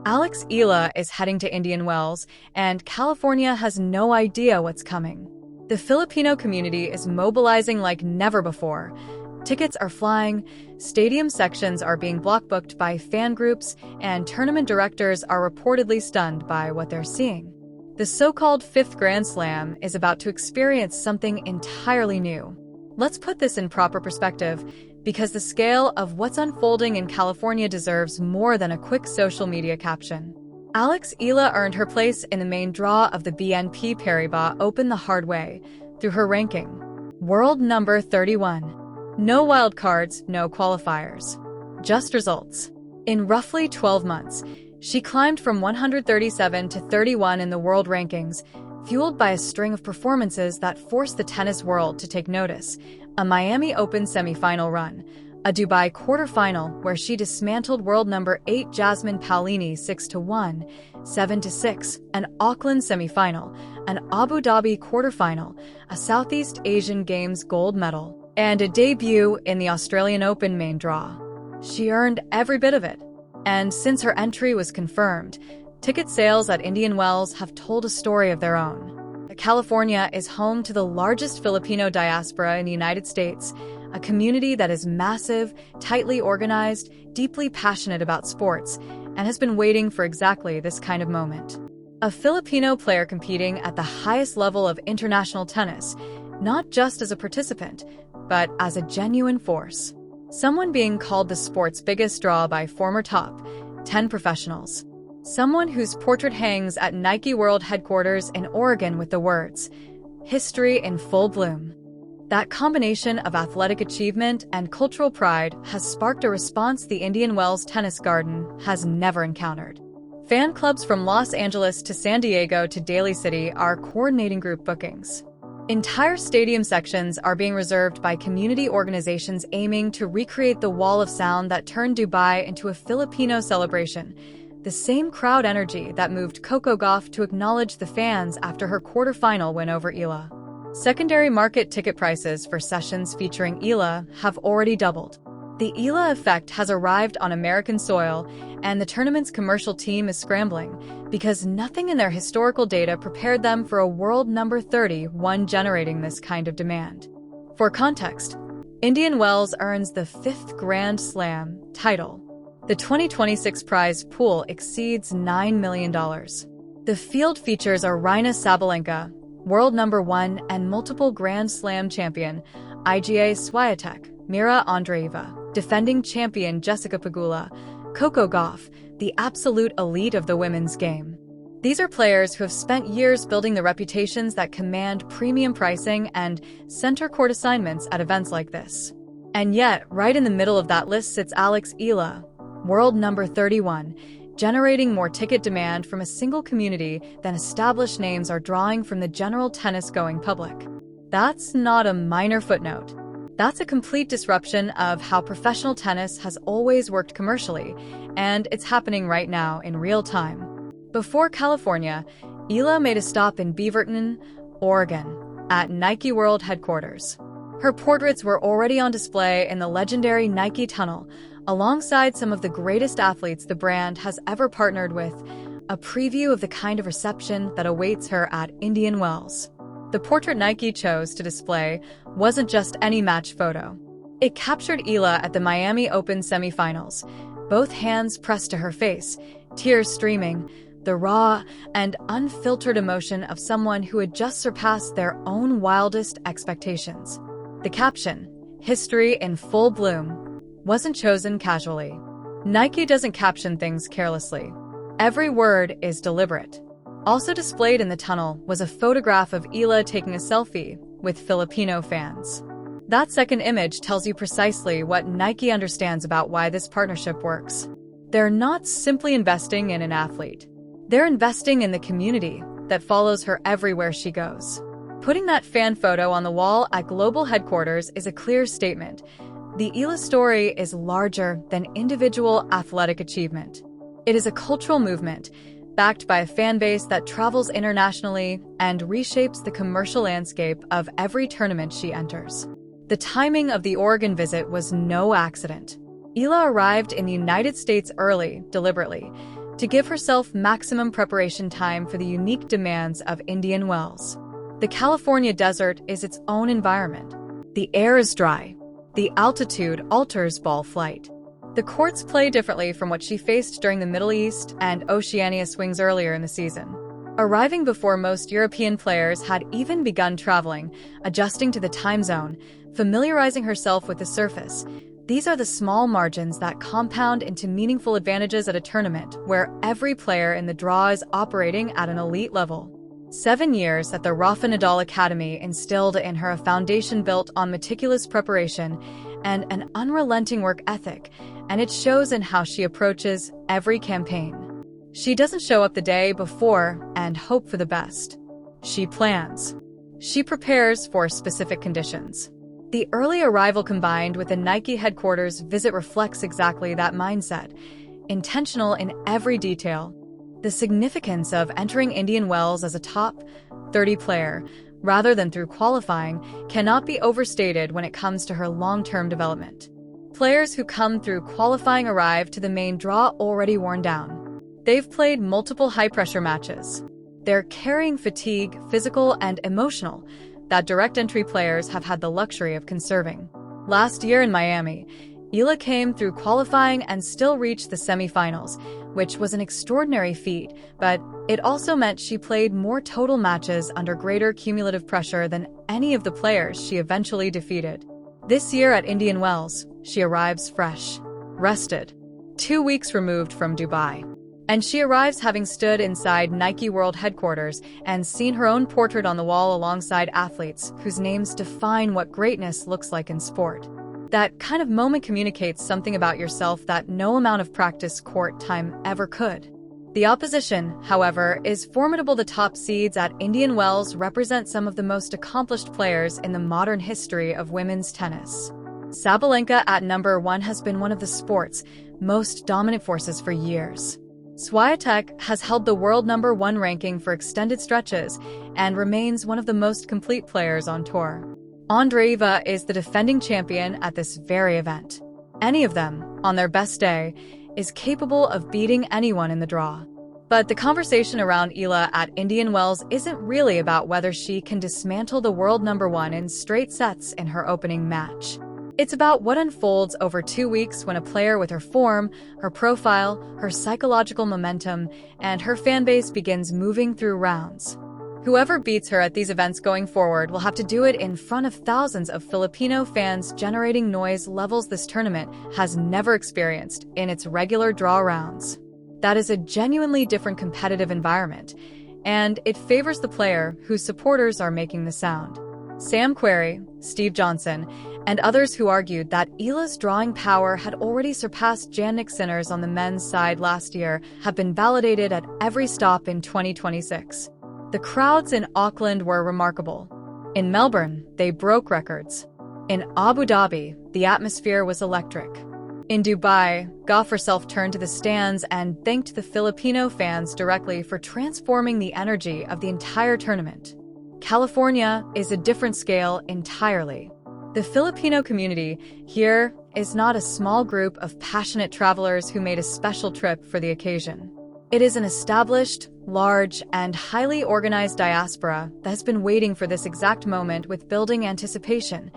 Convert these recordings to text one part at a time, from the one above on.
Alex Eala is heading to Indian Wells, and California has no idea what's coming. The Filipino community is mobilizing like never before. Tickets are flying, stadium sections are being block-booked by fan groups, and tournament directors are reportedly stunned by what they're seeing. The so-called fifth Grand Slam is about to experience something entirely new. Let's put this in proper perspective, because the scale of what's unfolding in California deserves more than a quick social media caption. Alex Eala earned her place in the main draw of the BNP Paribas Open the hard way, through her ranking. World number 31. No wildcards, no qualifiers. Just results. In roughly 12 months, she climbed from 137 to 31 in the world rankings, fueled by a string of performances that forced the tennis world to take notice. A Miami Open semifinal run, a Dubai quarterfinal where she dismantled world number 8 Jasmine Paolini 6-1, 7-6, an Auckland semifinal, an Abu Dhabi quarterfinal, a Southeast Asian Games gold medal, and a debut in the Australian Open main draw. She earned every bit of it. And since her entry was confirmed, ticket sales at Indian Wells have told a story of their own. California is home to the largest Filipino diaspora in the United States, a community that is massive, tightly organized, deeply passionate about sports, and has been waiting for exactly this kind of moment. A Filipino player competing at the highest level of international tennis, not just as a participant, but as a genuine force. Someone being called the sport's biggest draw by former top 10 professionals. Someone whose portrait hangs at Nike World headquarters in Oregon with the words, "History in full bloom." That combination of athletic achievement and cultural pride has sparked a response the Indian Wells Tennis Garden has never encountered. Fan clubs from Los Angeles to San Diego to Daly City are coordinating group bookings. Entire stadium sections are being reserved by community organizations aiming to recreate the wall of sound that turned Dubai into a Filipino celebration. The same crowd energy that moved Coco Gauff to acknowledge the fans after her quarterfinal win over Eala. Secondary market ticket prices for sessions featuring Eala have already doubled. The Eala effect has arrived on American soil, and the tournament's commercial team is scrambling because nothing in their historical data prepared them for a world number 31 generating this kind of demand. For context, Indian Wells earns the fifth Grand Slam title. The 2026 prize pool exceeds $9 million. The field features Aryna Sabalenka, world number 1 and multiple Grand Slam champion Iga Swiatek, Mira Andreeva, defending champion Jessica Pegula, Coco Gauff, the absolute elite of the women's game. These are players who have spent years building the reputations that command premium pricing and center court assignments at events like this. And yet, right in the middle of that list sits Alex Eala, world number 31, generating more ticket demand from a single community than established names are drawing from the general tennis-going public. That's not a minor footnote. That's a complete disruption of how professional tennis has always worked commercially, and it's happening right now in real time. Before California, Eala made a stop in Beaverton, Oregon, at Nike World headquarters. Her portraits were already on display in the legendary Nike Tunnel, alongside some of the greatest athletes the brand has ever partnered with, a preview of the kind of reception that awaits her at Indian Wells. The portrait Nike chose to display wasn't just any match photo. It captured Eala at the Miami Open semifinals, both hands pressed to her face, tears streaming, the raw and unfiltered emotion of someone who had just surpassed their own wildest expectations. The caption, "History in full bloom," wasn't chosen casually. Nike doesn't caption things carelessly. Every word is deliberate. Also displayed in the tunnel was a photograph of Eala taking a selfie with Filipino fans. That second image tells you precisely what Nike understands about why this partnership works. They're not simply investing in an athlete. They're investing in the community that follows her everywhere she goes. Putting that fan photo on the wall at global headquarters is a clear statement. The Eala story is larger than individual athletic achievement. It is a cultural movement, backed by a fan base that travels internationally and reshapes the commercial landscape of every tournament she enters. The timing of the Oregon visit was no accident. Eala arrived in the United States early, deliberately, to give herself maximum preparation time for the unique demands of Indian Wells. The California desert is its own environment. The air is dry. The altitude alters ball flight. The courts play differently from what she faced during the Middle East and Oceania swings earlier in the season. Arriving before most European players had even begun traveling, adjusting to the time zone, familiarizing herself with the surface, these are the small margins that compound into meaningful advantages at a tournament where every player in the draw is operating at an elite level. 7 years at the Rafa Nadal Academy instilled in her a foundation built on meticulous preparation and an unrelenting work ethic, and it shows in how she approaches every campaign. She doesn't show up the day before and hope for the best. She plans. She prepares for specific conditions. The early arrival combined with the Nike headquarters visit reflects exactly that mindset, intentional in every detail. The significance of entering Indian Wells as a top 30 player, rather than through qualifying, cannot be overstated when it comes to her long-term development. Players who come through qualifying arrive to the main draw already worn down. They've played multiple high-pressure matches. They're carrying fatigue, physical and emotional, that direct entry players have had the luxury of conserving. Last year in Miami, Eala came through qualifying and still reached the semifinals, which was an extraordinary feat, but it also meant she played more total matches under greater cumulative pressure than any of the players she eventually defeated. This year at Indian Wells, she arrives fresh, rested, 2 weeks removed from Dubai. And she arrives having stood inside Nike World headquarters and seen her own portrait on the wall alongside athletes whose names define what greatness looks like in sport. That kind of moment communicates something about yourself that no amount of practice court time ever could. The opposition, however, is formidable. The top seeds at Indian Wells represent some of the most accomplished players in the modern history of women's tennis. Sabalenka at number 1 has been one of the sport's most dominant forces for years. Swiatek has held the world number 1 ranking for extended stretches and remains one of the most complete players on tour. Andreeva is the defending champion at this very event. Any of them, on their best day, is capable of beating anyone in the draw. But the conversation around Eala at Indian Wells isn't really about whether she can dismantle the world number 1 in straight sets in her opening match. It's about what unfolds over 2 weeks when a player with her form, her profile, her psychological momentum, and her fanbase begins moving through rounds. Whoever beats her at these events going forward will have to do it in front of thousands of Filipino fans, generating noise levels this tournament has never experienced in its regular draw rounds. That is a genuinely different competitive environment, and it favors the player whose supporters are making the sound. Sam Querrey, Steve Johnson, and others who argued that Eala's drawing power had already surpassed Jannik Sinner's on the men's side last year have been validated at every stop in 2026. The crowds in Auckland were remarkable. In Melbourne, they broke records. In Abu Dhabi, the atmosphere was electric. In Dubai, Goff herself turned to the stands and thanked the Filipino fans directly for transforming the energy of the entire tournament. California is a different scale entirely. The Filipino community here is not a small group of passionate travelers who made a special trip for the occasion. It is an established, large, and highly organized diaspora that has been waiting for this exact moment with building anticipation.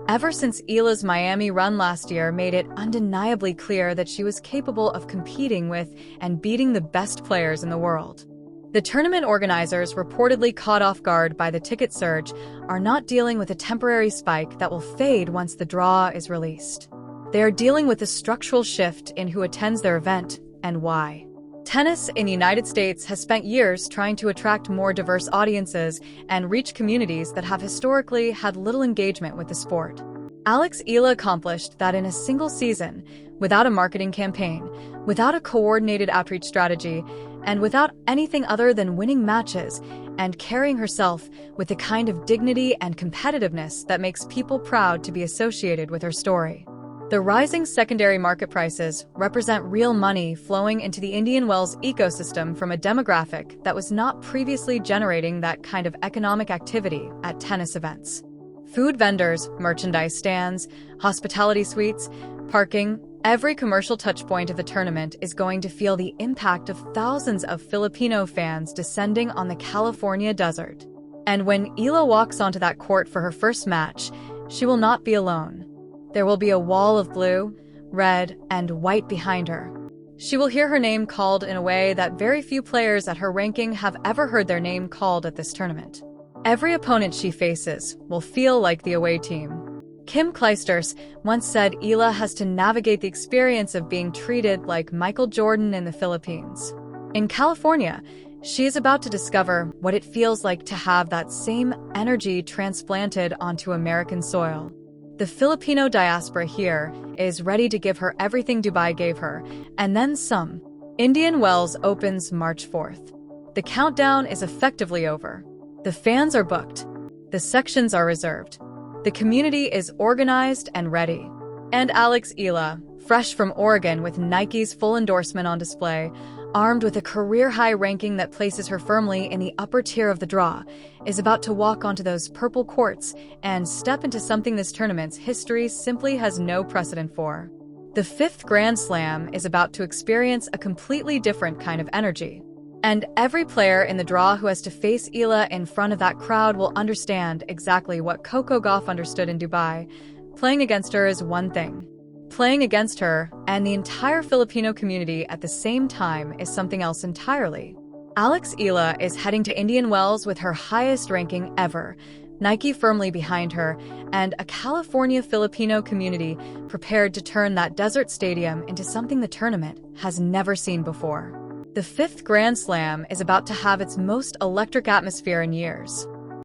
Ever since Eala's Miami run last year made it undeniably clear that she was capable of competing with and beating the best players in the world. The tournament organizers, reportedly caught off guard by the ticket surge, are not dealing with a temporary spike that will fade once the draw is released. They are dealing with a structural shift in who attends their event and why. Tennis in the United States has spent years trying to attract more diverse audiences and reach communities that have historically had little engagement with the sport. Alex Eala accomplished that in a single season, without a marketing campaign, without a coordinated outreach strategy, and without anything other than winning matches and carrying herself with the kind of dignity and competitiveness that makes people proud to be associated with her story. The rising secondary market prices represent real money flowing into the Indian Wells ecosystem from a demographic that was not previously generating that kind of economic activity at tennis events. Food vendors, merchandise stands, hospitality suites, parking, Every commercial touchpoint of the tournament is going to feel the impact of thousands of Filipino fans descending on the California desert. And when Eala walks onto that court for her first match, she will not be alone. There will be a wall of blue, red, and white behind her. She will hear her name called in a way that very few players at her ranking have ever heard their name called at this tournament. Every opponent she faces will feel like the away team. Kim Kleisters once said Eala has to navigate the experience of being treated like Michael Jordan in the Philippines. In California, she is about to discover what it feels like to have that same energy transplanted onto American soil. The Filipino diaspora here is ready to give her everything Dubai gave her, and then some. Indian Wells opens March 4th. The countdown is effectively over. The fans are booked. The sections are reserved. The community is organized and ready. And Alex Eala, fresh from Oregon with Nike's full endorsement on display, armed with a career-high ranking that places her firmly in the upper tier of the draw, is about to walk onto those purple courts and step into something this tournament's history simply has no precedent for. The fifth Grand Slam is about to experience a completely different kind of energy. And every player in the draw who has to face Eala in front of that crowd will understand exactly what Coco Gauff understood in Dubai. Playing against her is one thing. Playing against her and the entire Filipino community at the same time is something else entirely. Alex Eala is heading to Indian Wells with her highest ranking ever, Nike firmly behind her, and a California Filipino community prepared to turn that desert stadium into something the tournament has never seen before. The fifth Grand Slam is about to have its most electric atmosphere in years.